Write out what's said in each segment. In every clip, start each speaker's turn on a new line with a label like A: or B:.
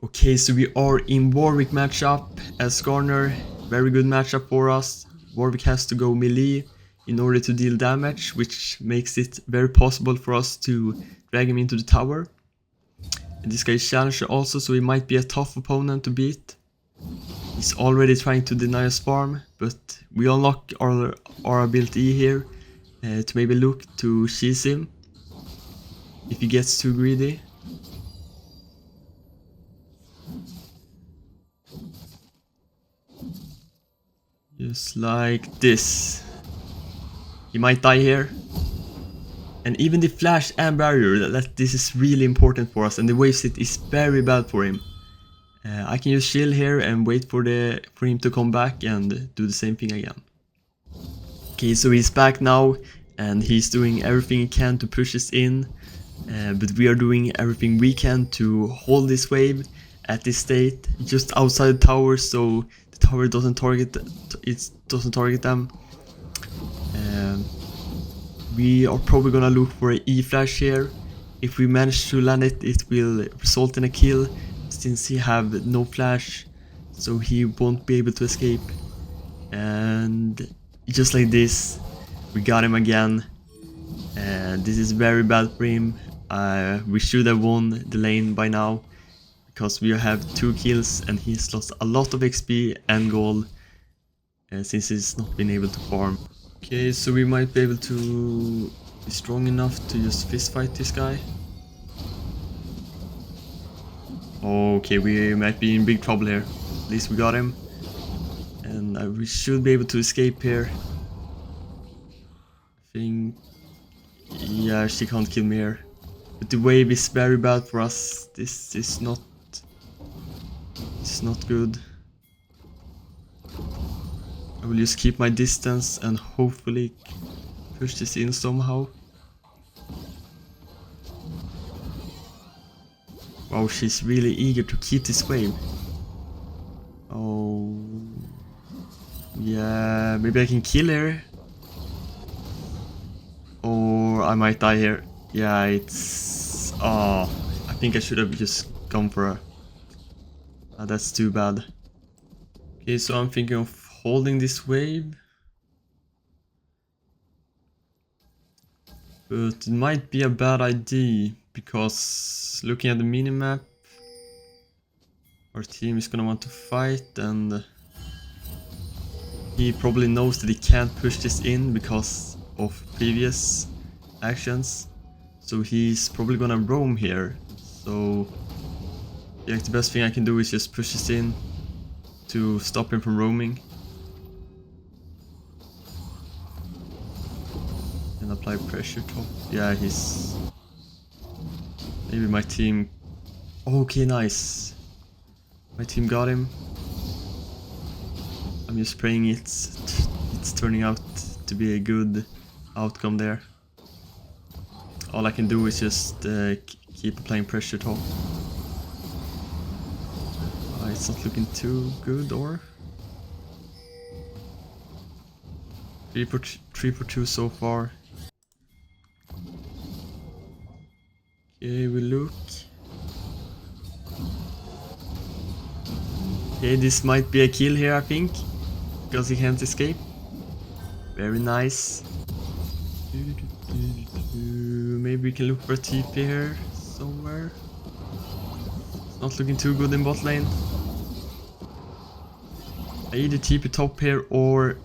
A: Okay, so we are in Warwick matchup as Garner. Very good matchup for us. Warwick has to go melee in order to deal damage, which makes it very possible for us to drag him into the tower. And this guy is challenger also, so he might be a tough opponent to beat. He's already trying to deny us farm, but we unlock our ability here to maybe look to cheese him if he gets too greedy. Just like this. He might die here. And even the flash and barrier, this is really important for us, and the wave sit is very bad for him. I can just chill here and wait for him to come back and do the same thing again. Okay, so he's back now, and he's doing everything he can to push us in, but we are doing everything we can to hold this wave at this state, just outside the tower, so the tower doesn't target them. We are probably gonna look for an E-flash here. If we manage to land it, it will result in a kill, since he have no flash, so he won't be able to escape. And just like this, we got him again. And this is very bad for him. We should have won the lane by now, because we have 2 kills and he's lost a lot of XP and gold since he's not been able to farm. Okay, so we might be able to be strong enough to just fist fight this guy. Okay, we might be in big trouble here. At least we got him. And we should be able to escape here. I think... yeah, she can't kill me here. But the wave is very bad for us. This is not... it's not good. I will just keep my distance and hopefully push this in somehow. Wow, she's really eager to keep this wave. Oh... yeah, maybe I can kill her. Or I might die here. Yeah, it's... oh, I think I should have just gone for her. That's too bad. Okay, so I'm thinking of holding this wave. But it might be a bad idea, because looking at the minimap, our team is gonna want to fight, and he probably knows that he can't push this in because of previous actions. So he's probably gonna roam here. So yeah, the best thing I can do is just push this in to stop him from roaming. And apply pressure top. Yeah, he's... maybe my team... okay, nice. My team got him. I'm just praying it's turning out to be a good outcome there. All I can do is just keep applying pressure top. It's not looking too good, or... 3 for 2 so far. Okay, we look. Okay, this might be a kill here, I think, because he can't escape. Very nice. Maybe we can look for a TP here somewhere. It's not looking too good in bot lane. I either TP top here, or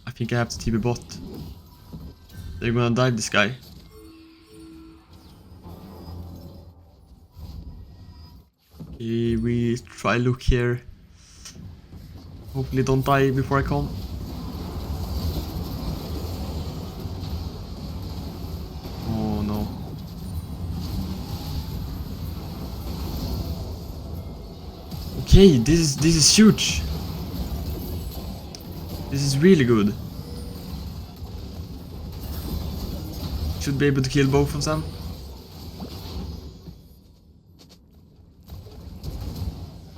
A: I think I have to TP bot. They're gonna dive this guy. Okay, we try look here. Hopefully don't die before I come. Oh no. Okay, this is huge. This is really good. Should be able to kill both of them.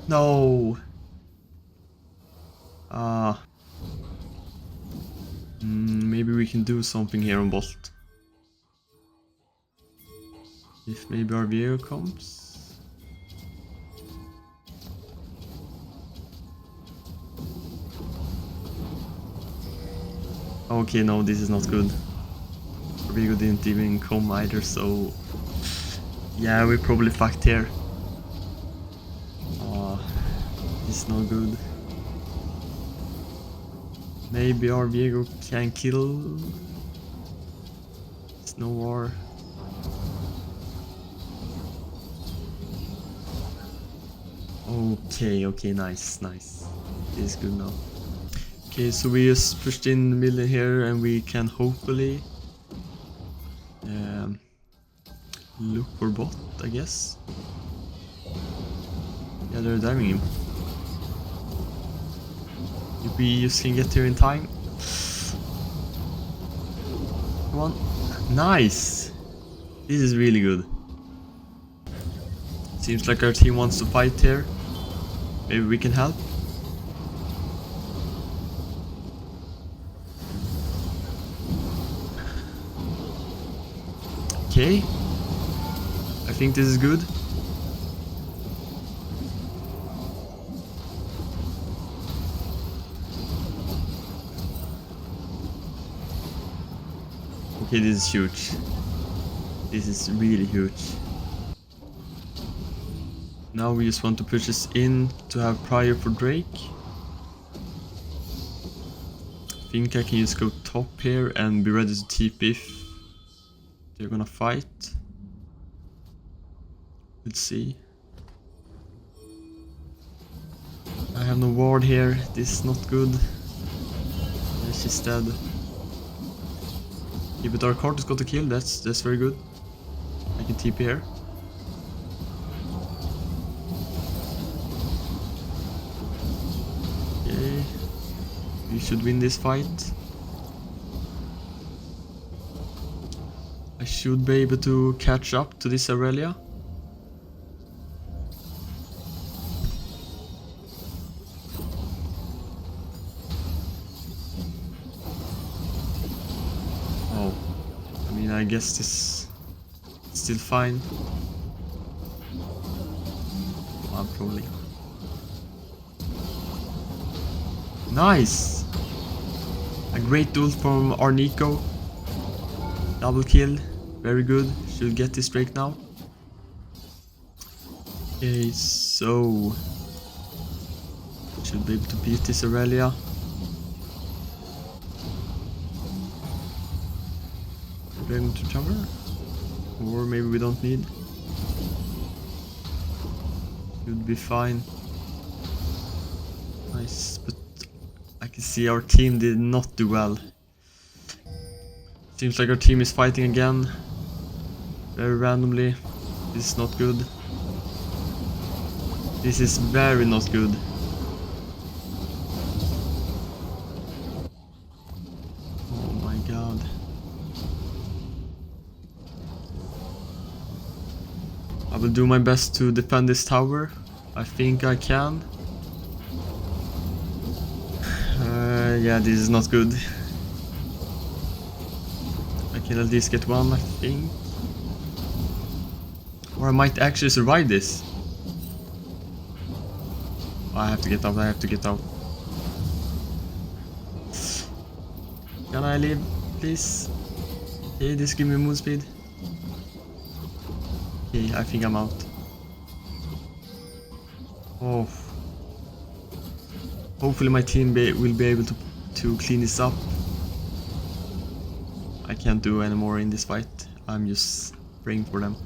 A: No. Maybe we can do something here on bot. If maybe our Viego comes. Okay, no, this is not good. Rodrigo didn't even come either, so... Yeah, we probably fucked here. Oh, this is not good. Maybe our Viego can kill... It's no war. Okay, nice. This is good now. Okay, so we just pushed in the middle here and we can hopefully look for bot, I guess. Yeah, they're diving him. If we just can get here in time. Come on. Nice! This is really good. Seems like our team wants to fight here. Maybe we can help. Okay. I think this is good. Okay, this is huge. This is really huge. Now we just want to push this in to have prior for Drake. I think I can just go top here and be ready to TP if they're gonna fight. Let's see. I have no ward here. This is not good. Yeah, she's dead. Yeah, but our cart has got a kill. That's very good. I can TP here. Okay. We should win this fight. I should be able to catch up to this Aurelia. Oh, I mean, I guess this is still fine. Probably. Nice! A great ult from our Nico. Double kill. Very good. Should get this Drake now. Okay, so... Should be able to beat this Aurelia. We're going to tower? Or maybe we don't need. Should be fine. Nice, but I can see our team did not do well. Seems like our team is fighting again. Very randomly. This is not good. This is very not good. Oh my god. I will do my best to defend this tower. I think I can. Yeah, this is not good. I can at least get one, I think. Or I might actually survive this. I have to get out, Can I live, please? Okay, this give me move speed. Okay, I think I'm out. Oh. Hopefully my team will be able to clean this up. I can't do any more in this fight. I'm just praying for them.